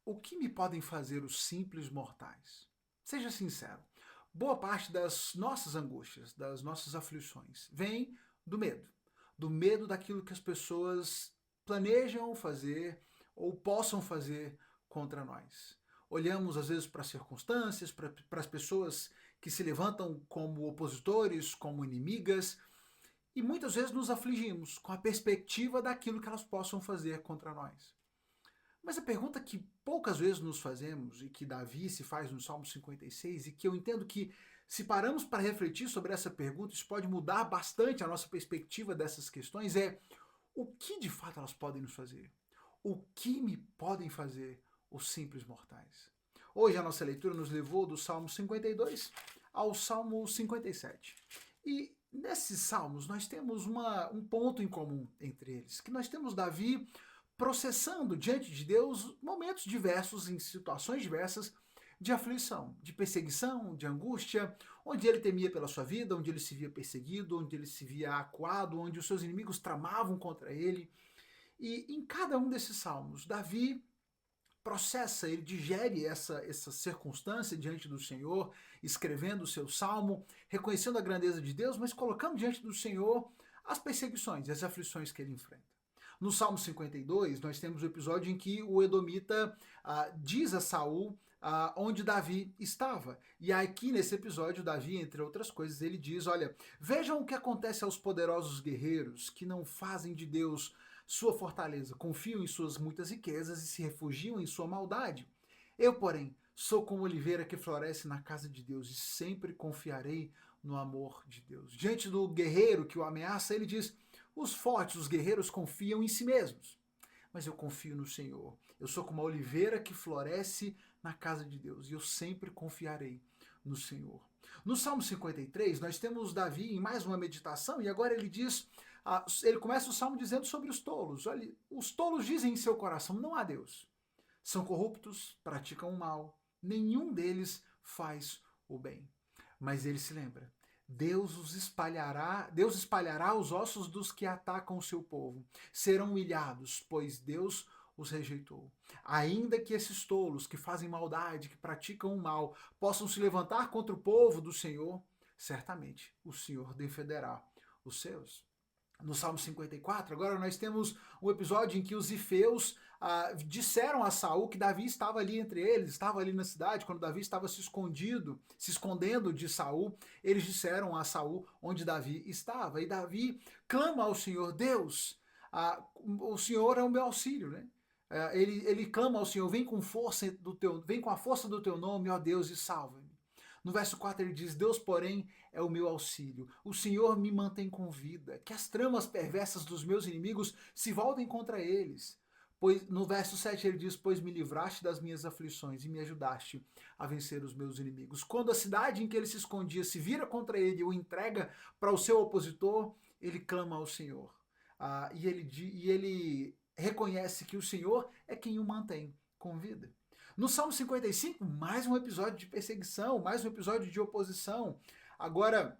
O que me podem fazer os simples mortais? Seja sincero. Boa parte das nossas angústias, das nossas aflições, vem do medo. Do medo daquilo que as pessoas planejam fazer ou possam fazer contra nós. Olhamos às vezes para as circunstâncias, para as pessoas que se levantam como opositores, como inimigas, e muitas vezes nos afligimos com a perspectiva daquilo que elas possam fazer contra nós. Mas a pergunta que poucas vezes nos fazemos e que Davi se faz no Salmo 56 e que eu entendo que se paramos para refletir sobre essa pergunta, isso pode mudar bastante a nossa perspectiva dessas questões, é o que de fato elas podem nos fazer? O que me podem fazer os simples mortais? Hoje a nossa leitura nos levou do Salmo 52 ao Salmo 57. E nesses salmos nós temos um ponto em comum entre eles, que nós temos Davi processando diante de Deus momentos diversos, em situações diversas, de aflição, de perseguição, de angústia, onde ele temia pela sua vida, onde ele se via perseguido, onde ele se via acuado, onde os seus inimigos tramavam contra ele. E em cada um desses salmos, Davi processa, ele digere essa circunstância diante do Senhor, escrevendo o seu salmo, reconhecendo a grandeza de Deus, mas colocando diante do Senhor as perseguições e as aflições que ele enfrenta. No Salmo 52, nós temos o episódio em que o Edomita diz a Saul onde Davi estava. E aqui nesse episódio, Davi, entre outras coisas, ele diz, olha, vejam o que acontece aos poderosos guerreiros que não fazem de Deus sua fortaleza, confiam em suas muitas riquezas e se refugiam em sua maldade. Eu, porém, sou como oliveira que floresce na casa de Deus e sempre confiarei no amor de Deus. Diante do guerreiro que o ameaça, ele diz, os fortes, os guerreiros confiam em si mesmos, mas eu confio no Senhor. Eu sou como a oliveira que floresce na casa de Deus e eu sempre confiarei no Senhor. No Salmo 53, nós temos Davi em mais uma meditação e agora ele diz, ele começa o Salmo dizendo sobre os tolos. Olha, os tolos dizem em seu coração, não há Deus. São corruptos, praticam o mal, nenhum deles faz o bem. Mas ele se lembra, Deus espalhará os ossos dos que atacam o seu povo. Serão humilhados, pois Deus os rejeitou. Ainda que esses tolos que fazem maldade, que praticam o mal, possam se levantar contra o povo do Senhor, certamente o Senhor defenderá os seus. No Salmo 54, agora nós temos um episódio em que os zifeus disseram a Saul que Davi estava ali entre eles, estava ali na cidade, quando Davi estava se escondendo de Saul, eles disseram a Saul onde Davi estava. E Davi clama ao Senhor, Deus, o Senhor é o meu auxílio, né? Ele clama ao Senhor, vem com a força do teu nome, ó Deus, e salva-me. No verso 4 ele diz, Deus, porém, é o meu auxílio. O Senhor me mantém com vida. Que as tramas perversas dos meus inimigos se voltem contra eles. Pois, no verso 7 ele diz, pois me livraste das minhas aflições e me ajudaste a vencer os meus inimigos. Quando a cidade em que ele se escondia se vira contra ele e o entrega para o seu opositor, ele clama ao Senhor. E ele reconhece que o Senhor é quem o mantém com vida. No Salmo 55, mais um episódio de perseguição, mais um episódio de oposição. Agora,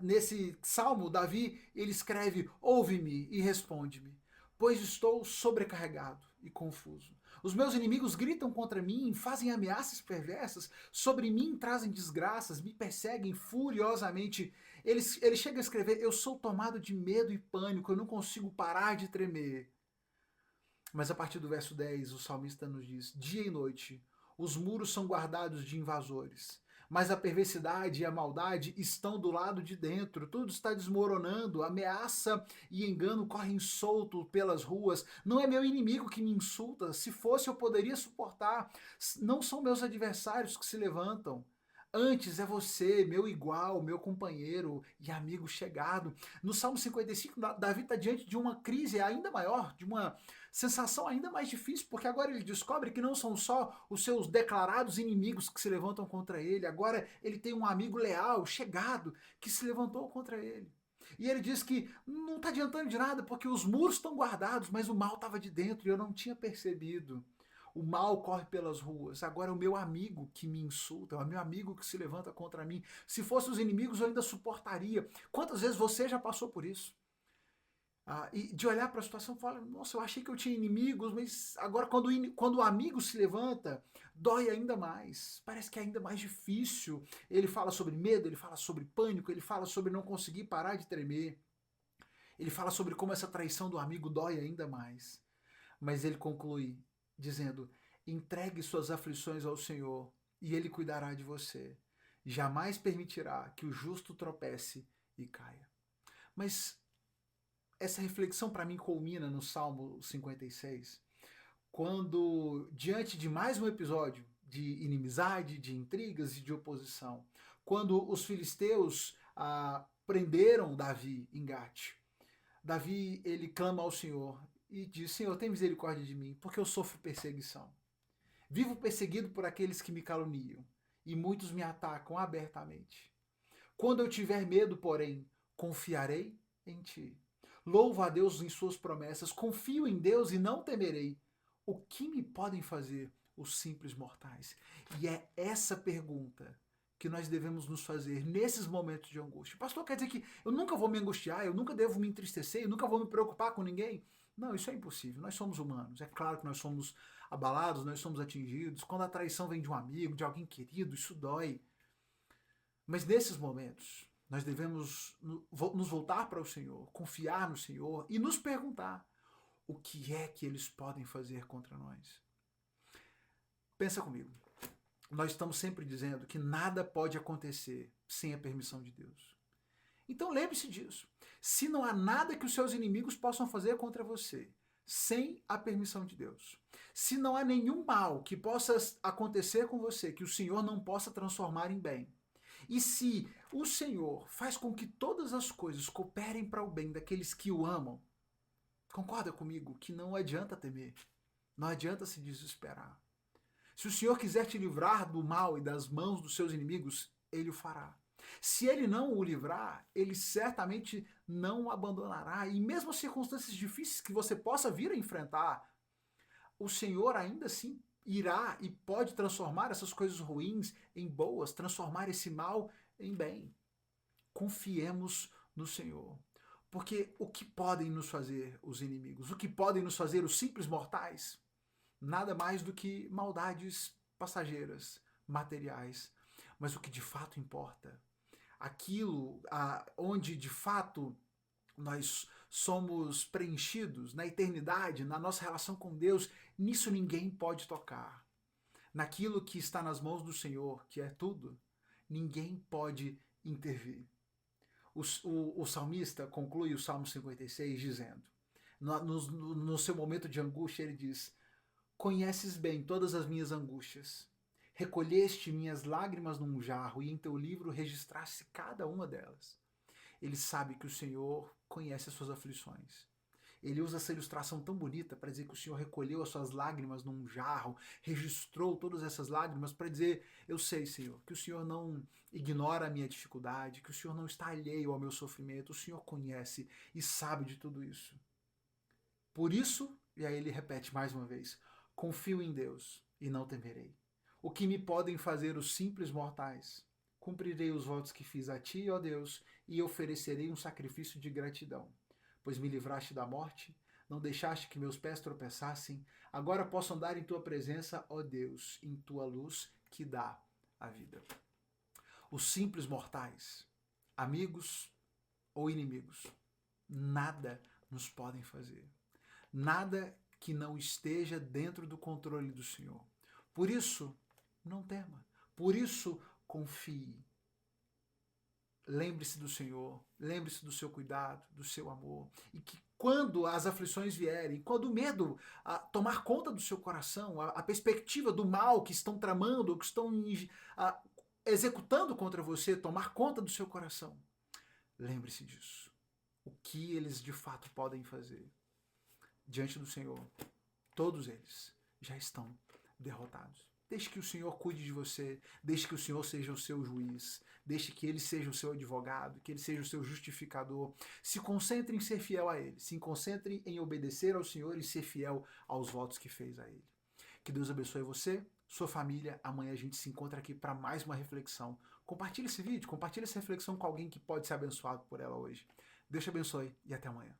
nesse salmo, Davi, ele escreve, ouve-me e responde-me, pois estou sobrecarregado e confuso. Os meus inimigos gritam contra mim, fazem ameaças perversas, sobre mim trazem desgraças, me perseguem furiosamente. Ele chega a escrever, eu sou tomado de medo e pânico, eu não consigo parar de tremer. Mas a partir do verso 10, o salmista nos diz, dia e noite, os muros são guardados de invasores, mas a perversidade e a maldade estão do lado de dentro, tudo está desmoronando, ameaça e engano correm solto pelas ruas, não é meu inimigo que me insulta, se fosse eu poderia suportar, não são meus adversários que se levantam, antes é você, meu igual, meu companheiro e amigo chegado. No Salmo 55, Davi está diante de uma crise ainda maior, de uma sensação ainda mais difícil, porque agora ele descobre que não são só os seus declarados inimigos que se levantam contra ele, agora ele tem um amigo leal, chegado, que se levantou contra ele. E ele diz que não está adiantando de nada, porque os muros estão guardados, mas o mal estava de dentro e eu não tinha percebido. O mal corre pelas ruas, agora é o meu amigo que me insulta, é o meu amigo que se levanta contra mim. Se fossem os inimigos eu ainda suportaria. Quantas vezes você já passou por isso? E de olhar para a situação e falar, nossa, eu achei que eu tinha inimigos, mas agora quando o amigo se levanta, dói ainda mais. Parece que é ainda mais difícil. Ele fala sobre medo, ele fala sobre pânico, ele fala sobre não conseguir parar de tremer. Ele fala sobre como essa traição do amigo dói ainda mais. Mas ele conclui dizendo, entregue suas aflições ao Senhor e Ele cuidará de você. Jamais permitirá que o justo tropece e caia. Mas essa reflexão para mim culmina no Salmo 56, quando, diante de mais um episódio de inimizade, de intrigas e de oposição, quando os filisteus prenderam Davi em Gate, Davi ele clama ao Senhor e diz, Senhor, tem misericórdia de mim, porque eu sofro perseguição. Vivo perseguido por aqueles que me caluniam, e muitos me atacam abertamente. Quando eu tiver medo, porém, confiarei em ti. Louvo a Deus em suas promessas, confio em Deus e não temerei. O que me podem fazer os simples mortais? E é essa pergunta que nós devemos nos fazer nesses momentos de angústia. Pastor, quer dizer que eu nunca vou me angustiar, eu nunca devo me entristecer, eu nunca vou me preocupar com ninguém? Não, isso é impossível. Nós somos humanos. É claro que nós somos abalados, nós somos atingidos. Quando a traição vem de um amigo, de alguém querido, isso dói. Mas nesses momentos, nós devemos nos voltar para o Senhor, confiar no Senhor e nos perguntar o que é que eles podem fazer contra nós. Pensa comigo. Nós estamos sempre dizendo que nada pode acontecer sem a permissão de Deus. Então lembre-se disso. Se não há nada que os seus inimigos possam fazer contra você sem a permissão de Deus, se não há nenhum mal que possa acontecer com você que o Senhor não possa transformar em bem, e se o Senhor faz com que todas as coisas cooperem para o bem daqueles que o amam, concorda comigo que não adianta temer, não adianta se desesperar. Se o Senhor quiser te livrar do mal e das mãos dos seus inimigos, Ele o fará. Se Ele não o livrar, Ele certamente não o abandonará. E mesmo as circunstâncias difíceis que você possa vir a enfrentar, o Senhor ainda assim irá e pode transformar essas coisas ruins em boas, transformar esse mal em bem. Confiemos no Senhor. Porque o que podem nos fazer os inimigos? O que podem nos fazer os simples mortais? Nada mais do que maldades passageiras, materiais. Mas o que de fato importa, aquilo onde de fato nós somos preenchidos na eternidade, na nossa relação com Deus, nisso ninguém pode tocar. Naquilo que está nas mãos do Senhor, que é tudo, ninguém pode intervir. O salmista conclui o Salmo 56 dizendo, no seu momento de angústia, ele diz, conheces bem todas as minhas angústias, recolheste minhas lágrimas num jarro e em teu livro registraste cada uma delas. Ele sabe que o Senhor conhece as suas aflições. Ele usa essa ilustração tão bonita para dizer que o Senhor recolheu as suas lágrimas num jarro, registrou todas essas lágrimas para dizer, eu sei, Senhor, que o Senhor não ignora a minha dificuldade, que o Senhor não está alheio ao meu sofrimento, o Senhor conhece e sabe de tudo isso. Por isso, e aí ele repete mais uma vez, confio em Deus e não temerei. O que me podem fazer os simples mortais? Cumprirei os votos que fiz a ti, ó Deus, e oferecerei um sacrifício de gratidão. Pois me livraste da morte, não deixaste que meus pés tropeçassem, agora posso andar em tua presença, ó Deus, em tua luz que dá a vida. Os simples mortais, amigos ou inimigos, nada nos podem fazer. Nada que não esteja dentro do controle do Senhor. Por isso, não tema. Por isso, confie. Lembre-se do Senhor, lembre-se do seu cuidado, do seu amor. E que quando as aflições vierem, quando o medo tomar conta do seu coração, a perspectiva do mal que estão tramando, ou que estão executando contra você, tomar conta do seu coração, lembre-se disso. O que eles de fato podem fazer diante do Senhor, todos eles já estão derrotados. Deixe que o Senhor cuide de você, deixe que o Senhor seja o seu juiz, deixe que Ele seja o seu advogado, que Ele seja o seu justificador. Se concentre em ser fiel a Ele, se concentre em obedecer ao Senhor e ser fiel aos votos que fez a Ele. Que Deus abençoe você, sua família. Amanhã a gente se encontra aqui para mais uma reflexão. Compartilhe esse vídeo, compartilhe essa reflexão com alguém que pode ser abençoado por ela hoje. Deus te abençoe e até amanhã.